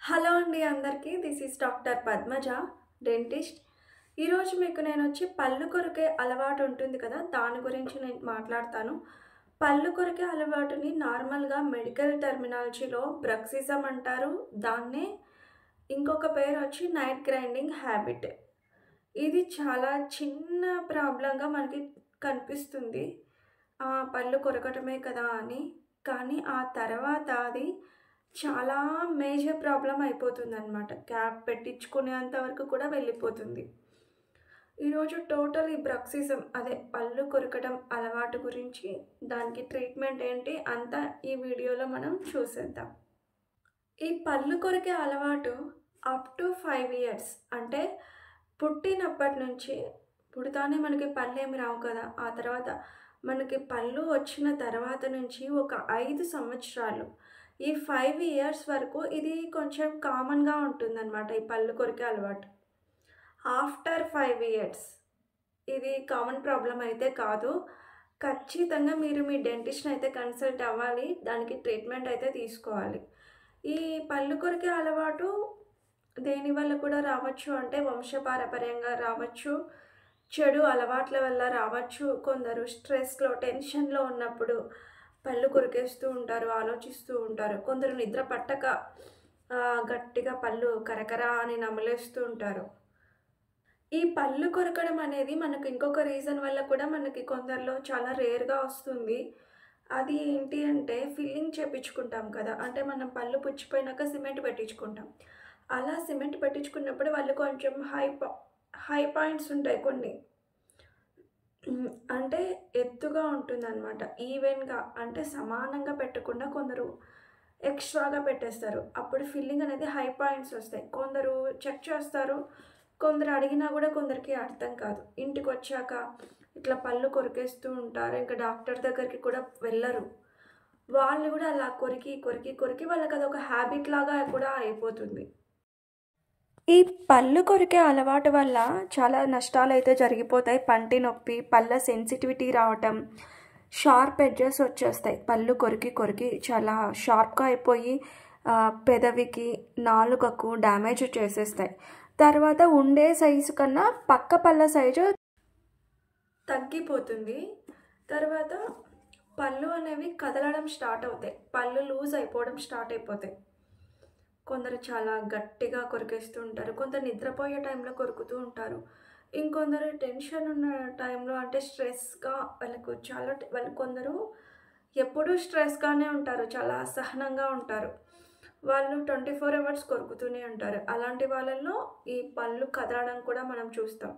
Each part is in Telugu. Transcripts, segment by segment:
హలో అండి అందరికీ. This is doctor Padmaja, dentist. ఈరోజు మీకు నేను వచ్చి పళ్ళు కొరికే అలవాటు ఉంటుంది కదా, దాని గురించి నేను మాట్లాడతాను. పళ్ళు కొరికే అలవాటుని నార్మల్గా మెడికల్ టర్మినాలజీలో బ్రక్సిజం అంటారు. దాన్నే ఇంకొక పేరు వచ్చి నైట్ గ్రైండింగ్ హ్యాబిట్. ఇది చాలా చిన్న ప్రాబ్లంగా మనకి కనిపిస్తుంది, పళ్ళు కొరకటమే కదా అని. కానీ ఆ తర్వాత అది చాలా మేజర్ ప్రాబ్లమ్ అయిపోతుందనమాట. క్యాప్ పెట్టించుకునేంత వరకు కూడా వెళ్ళిపోతుంది. ఈరోజు టోటల్ ఈ బ్రక్సిజం అదే పళ్ళు కొరకడం అలవాటు గురించి, దానికి ట్రీట్మెంట్ ఏంటి అంతా ఈ వీడియోలో మనం చూసేద్దాం. ఈ పళ్ళు కొరికే అలవాటు అప్ టు 5 years, అంటే పుట్టినప్పటి నుంచి, పుడతానే మనకి పళ్ళేమి రావు కదా, ఆ తర్వాత మనకి పళ్ళు వచ్చిన తర్వాత నుంచి ఒక 5 సంవత్సరాలు, ఈ 5 years వరకు ఇది కొంచెం కామన్గా ఉంటుందన్నమాట ఈ పళ్ళు కొరికే అలవాటు. ఆఫ్టర్ 5 years ఇది కామన్ ప్రాబ్లం అయితే కాదు. ఖచ్చితంగా మీరు మీ డెంటిస్ట్ని అయితే కన్సల్ట్ అవ్వాలి, దానికి ట్రీట్మెంట్ అయితే తీసుకోవాలి. ఈ పళ్ళు కొరికే అలవాటు దేనివల్ల కూడా రావచ్చు అంటే వంశపారపర్యంగా రావచ్చు, చెడు అలవాట్ల వల్ల రావచ్చు. కొందరు స్ట్రెస్లో, టెన్షన్లో ఉన్నప్పుడు పళ్ళు కొరికేస్తూ ఉంటారు, ఆలోచిస్తూ ఉంటారు. కొందరు నిద్ర పట్టక గట్టిగా పళ్ళు కరకరా అని నమలేస్తూ ఉంటారు. ఈ పళ్ళు కొరకడం అనేది మనకు ఇంకొక రీజన్ వల్ల కూడా మనకి కొందరిలో చాలా రేర్గా వస్తుంది. అది ఏంటి అంటే ఫిల్లింగ్ చేపించుకుంటాం కదా, అంటే మనం పళ్ళు పుచ్చిపోయినాక సిమెంట్ పెట్టించుకుంటాం. అలా సిమెంట్ పెట్టించుకున్నప్పుడు వాళ్ళు కొంచెం హై పాయింట్స్ ఉంటాయి కొన్ని, అంటే ఎత్తుగా ఉంటుందన్నమాట. ఈవెన్గా అంటే సమానంగా పెట్టకుండా కొందరు ఎక్స్ట్రాగా పెట్టేస్తారు. అప్పుడు ఫిల్లింగ్ అనేది హై పాయింట్స్ వస్తాయి. కొందరు చెక్ చేస్తారు, కొందరు అడిగినా కూడా కొందరికి అర్థం కాదు. ఇంటికి వచ్చాక ఇట్లా పళ్ళు కొరికేస్తూ ఉంటారు, ఇంకా డాక్టర్ దగ్గరికి కూడా వెళ్ళరు. వాళ్ళు కూడా అలా కొరికి కొరికి కొరికి వాళ్ళకి అదొక హ్యాబిట్ లాగా కూడా అయిపోతుంది. ఈ పళ్ళు కొరికే అలవాటు వల్ల చాలా నష్టాలు అయితే జరిగిపోతాయి. పంటి నొప్పి, పళ్ళ సెన్సిటివిటీ రావటం, షార్ప్ ఎడ్జెస్ వచ్చేస్తాయి. పళ్ళు కొరికి కొరికి చాలా షార్ప్గా అయిపోయి పెదవికి, నాలుకకు డ్యామేజ్ చేసేస్తాయి. తర్వాత ఉండే సైజు కన్నా పక్క పళ్ళ సైజు తగ్గిపోతుంది. తర్వాత పళ్ళు అనేవి కదలడం స్టార్ట్ అవుతాయి, పళ్ళు లూజ్ అయిపోవడం స్టార్ట్ అయిపోతాయి. కొందరు చాలా గట్టిగా కొరికేస్తూ ఉంటారు, కొందరు నిద్రపోయే టైంలో కొరుకుతూ ఉంటారు, ఇంకొందరు టెన్షన్ ఉన్న టైంలో, అంటే స్ట్రెస్గా వాళ్ళు కొందరు ఎప్పుడూ స్ట్రెస్గానే ఉంటారు, చాలా అసహనంగా ఉంటారు. వాళ్ళు 24 hours కొరుకుతూనే ఉంటారు. అలాంటి వాళ్ళల్లో ఈ పళ్ళు కదలడం కూడా మనం చూస్తాం.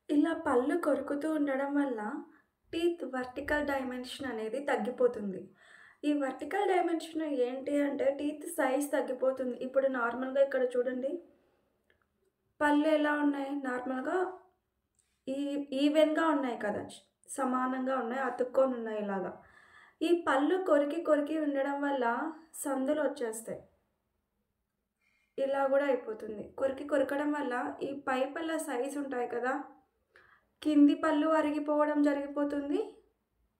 ఇలా పళ్ళు కొరుకుతూ ఉండడం వల్ల టీత్ వర్టికల్ డైమెన్షన్ అనేది తగ్గిపోతుంది. ఈ వర్టికల్ డైమెన్షన్ ఏంటి అంటే టీత్ సైజ్ తగ్గిపోతుంది. ఇప్పుడు నార్మల్గా ఇక్కడ చూడండి, పళ్ళు ఎలా ఉన్నాయి, నార్మల్గా ఈవెన్గా ఉన్నాయి కదా, సమానంగా ఉన్నాయి, అతుక్కొని ఉన్నాయి ఇలాగా. ఈ పళ్ళు కొరికి కొరికి ఉండడం వల్ల సందులు వచ్చేస్తాయి, ఇలా కూడా అయిపోతుంది. కొరకడం వల్ల ఈ పై పళ్ళ సైజు ఉంటాయి కదా, కింది పళ్ళు అరిగిపోవడం జరిగిపోతుంది.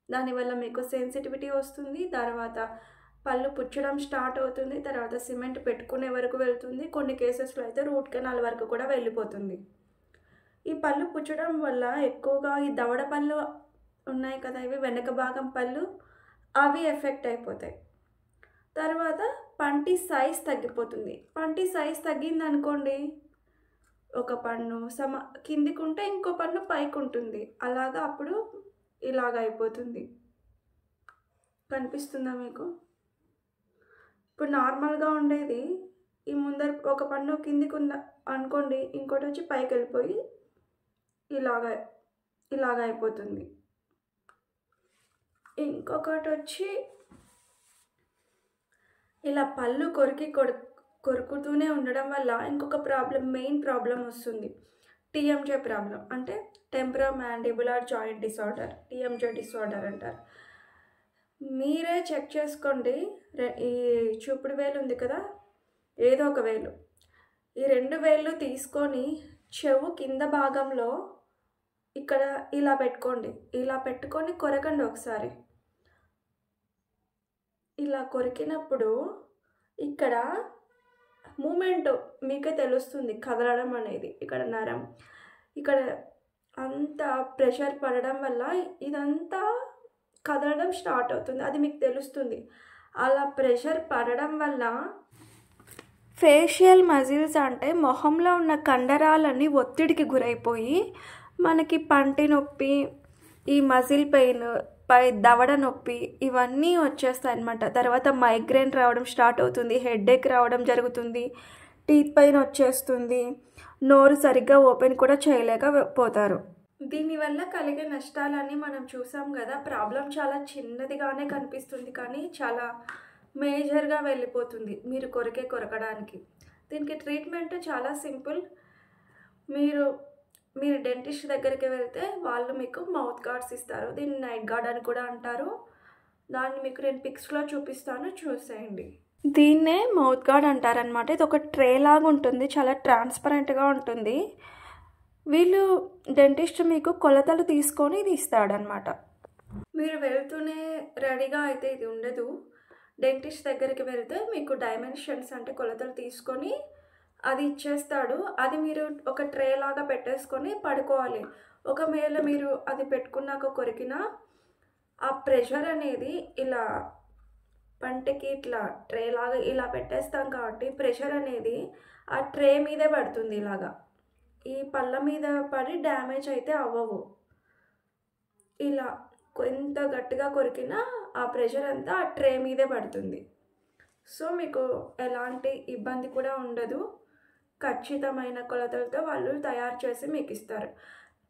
దానివల్ల మీకు సెన్సిటివిటీ వస్తుంది. తర్వాత పళ్ళు పుచ్చడం స్టార్ట్ అవుతుంది. తర్వాత సిమెంట్ పెట్టుకునే వరకు వెళ్తుంది. కొన్ని కేసెస్లో అయితే రూట్ కెనాల్ వరకు కూడా వెళ్ళిపోతుంది. ఈ పళ్ళు పుచ్చడం వల్ల ఎక్కువగా ఈ దవడ పళ్ళు ఉన్నాయి కదా, ఇవి వెనక భాగం పళ్ళు, అవి ఎఫెక్ట్ అయిపోతాయి. తర్వాత పంటి సైజ్ తగ్గిపోతుంది. పంటి సైజ్ తగ్గిందనుకోండి, ఒక పన్ను కిందికి ఉంటే ఇంకో పన్ను పైకి ఉంటుంది, అలాగా అప్పుడు ఇలాగ అయిపోతుంది. కనిపిస్తుందా మీకు? ఇప్పుడు నార్మల్గా ఉండేది ఈ ముందర ఒక పన్ను కిందికి ఉంద అనుకోండి, ఇంకోటి వచ్చి పైకి వెళ్ళిపోయి ఇలాగ అయిపోతుంది. ఇంకొకటి వచ్చి ఇలా పళ్ళు కొరుకుతూనే ఉండడం వల్ల ఇంకొక మెయిన్ ప్రాబ్లం వస్తుంది. టీఎంజే ప్రాబ్లం, అంటే temporo mandibular joint disorder, TMJ disorder అంటారు. మీరే చెక్ చేసుకోండి. ఈ చూపుడు వేలు ఉంది కదా, ఏదో ఒక వేలు, ఈ 2 వేళ్ళు తీసుకొని చెవు కింద భాగంలో ఇక్కడ ఇలా పెట్టుకోండి. ఇలా పెట్టుకొని కొరకండి ఒకసారి. ఇలా కొరికినప్పుడు ఇక్కడ మూమెంట్ మీకే తెలుస్తుంది కదలడం అనేది. ఇక్కడ నరం, ఇక్కడ అంతా ప్రెషర్ పడడం వల్ల ఇదంతా కదలడం స్టార్ట్ అవుతుంది. అది మీకు తెలుస్తుంది. అలా ప్రెషర్ పడడం వల్ల ఫేషియల్ మజిల్స్ అంటే మొహంలో ఉన్న కండరాలన్నీ ఒత్తిడికి గురైపోయి మనకి పంటి నొప్పి, ఈ మజిల్ పెయిన్, దవడ నొప్పి ఇవన్నీ వచ్చేస్తాయి అన్నమాట. తర్వాత మైగ్రేన్ రావడం స్టార్ట్ అవుతుంది, హెడేక్ రావడం జరుగుతుంది, టీత్ పెయిన్ వచ్చేస్తుంది, నోరు సరిగ్గా ఓపెన్ కూడా చేయలేకపోతారు. దీనివల్ల కలిగే నష్టాలన్నీ మనం చూసాం కదా. ప్రాబ్లం చాలా చిన్నదిగానే కనిపిస్తుంది కానీ చాలా మేజర్గా వెళ్ళిపోతుంది మీరు కొరకడానికి. దీనికి ట్రీట్మెంట్ చాలా సింపుల్. మీరు డెంటిస్ట్ దగ్గరికి వెళ్తే వాళ్ళు మీకు మౌత్ గార్డ్స్ ఇస్తారు. దీన్ని నైట్ గార్డ్ అని కూడా అంటారు. దాన్ని మీకు నేను పిక్స్లో చూపిస్తాను, చూసేయండి. దీన్నే మౌత్ గార్డ్ అంటారనమాట. ఇది ఒక ట్రే లాగా ఉంటుంది, చాలా ట్రాన్స్పరెంట్గా ఉంటుంది. వీళ్ళు డెంటిస్ట్ మీకు కొలతలు తీసుకొని ఇది ఇస్తాడనమాట. మీరు వెళ్తూనే రెడీగా అయితే ఇది ఉండదు. డెంటిస్ట్ దగ్గరికి వెళ్తే మీకు డైమెన్షన్స్ అంటే కొలతలు తీసుకొని అది ఇచ్చేస్తాడు. అది మీరు ఒక ట్రే లాగా పెట్టేసుకొని పడుకోవాలి. ఒకవేళ మీరు అది పెట్టుకున్నాక కొరికినా ఆ ప్రెషర్ అనేది ఇలా పంటకి ఇట్లా ట్రే లాగా ఇలా పెట్టేస్తాం కాబట్టి ప్రెషర్ అనేది ఆ ట్రే మీదే పడుతుంది. ఇలాగా ఈ పళ్ళ మీద పడి డ్యామేజ్ అయితే అవ్వవు. ఇలా ఎంత గట్టిగా కొరికినా ఆ ప్రెషర్ అంతా ఆ ట్రే మీదే పడుతుంది. సో మీకు ఎలాంటి ఇబ్బంది కూడా ఉండదు. ఖచ్చితమైన కొలతలతో వాళ్ళు తయారు చేసి మీకు ఇస్తారు.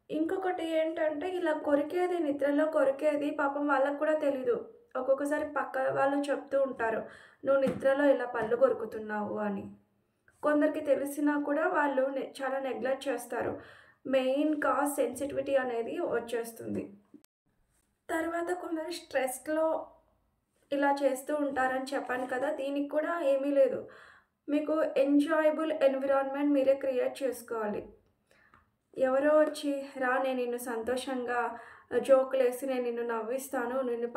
ఇంకొకటి ఏంటంటే ఇలా కొరికేది, నిద్రలో కొరికేది పాపం వాళ్ళకు కూడా తెలీదు. ఒక్కొక్కసారి పక్క వాళ్ళు చెప్తూ ఉంటారు, నువ్వు నిద్రలో ఇలా పళ్ళు కొరుకుతున్నావు అని. కొందరికి తెలిసినా కూడా వాళ్ళు చాలా నెగ్లెక్ట్ చేస్తారు. మెయిన్ కాజ్ సెన్సిటివిటీ అనేది వచ్చేస్తుంది. తర్వాత కొందరు స్ట్రెస్లో ఇలా చేస్తూ ఉంటారని చెప్పాను కదా. దీనికి కూడా ఏమీ లేదు. మీకు ఎంజాయబుల్ ఎన్విరాన్మెంట్ మీరే క్రియేట్ చేసుకోవాలి. ఎవరో వచ్చి రా నేను నిన్ను సంతోషంగా జోకులు వేసి నేను నిన్ను నవ్విస్తాను, నిన్ను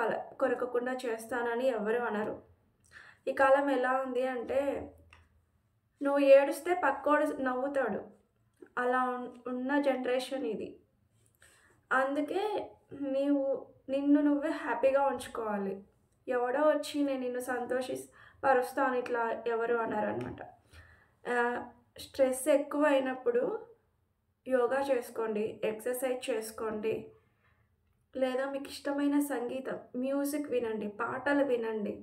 కొరకకుండా చేస్తానని ఎవరు అనరు. ఈ కాలం ఎలా ఉంది అంటే నువ్వు ఏడుస్తే పక్కోడు నవ్వుతాడు. అలా ఉన్న జనరేషన్ ఇది. అందుకే నిన్ను నువ్వే హ్యాపీగా ఉంచుకోవాలి. ఎవడో వచ్చి నేను నిన్ను పరుస్తాను ఇట్లా ఎవరు అన్నారనమాట. స్ట్రెస్ ఎక్కువ అయినప్పుడు యోగా చేసుకోండి, ఎక్సర్సైజ్ చేసుకోండి, లేదా మీకు ఇష్టమైన సంగీతం, మ్యూజిక్ వినండి, పాటలు వినండి,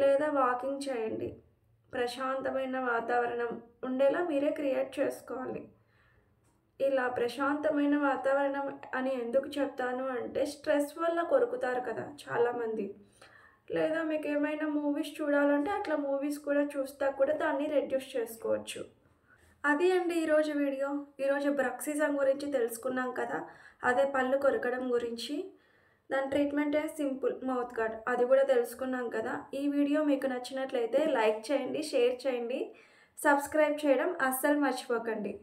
లేదా వాకింగ్ చేయండి. ప్రశాంతమైన వాతావరణం ఉండేలా మీరే క్రియేట్ చేసుకోవాలి. ఇలా ప్రశాంతమైన వాతావరణం అని ఎందుకు చెప్తాను అంటే స్ట్రెస్ వల్ల కొరుకుతారు కదా చాలామంది. లేదా మీకు ఏమైనా మూవీస్ చూడాలంటే అట్లా మూవీస్ కూడా చూస్తా కూడా దాన్ని రెడ్యూస్ చేసుకోవచ్చు. అది అండి ఈరోజు వీడియో. ఈరోజు బ్రక్సిజం గురించి తెలుసుకున్నాం కదా, అదే పళ్ళు కొరకడం గురించి. దాని ట్రీట్మెంటే సింపుల్ మౌత్ గార్డ్, అది కూడా తెలుసుకున్నాం కదా. ఈ వీడియో మీకు నచ్చినట్లయితే లైక్ చేయండి, షేర్ చేయండి, సబ్స్క్రైబ్ చేయడం అస్సలు మర్చిపోకండి.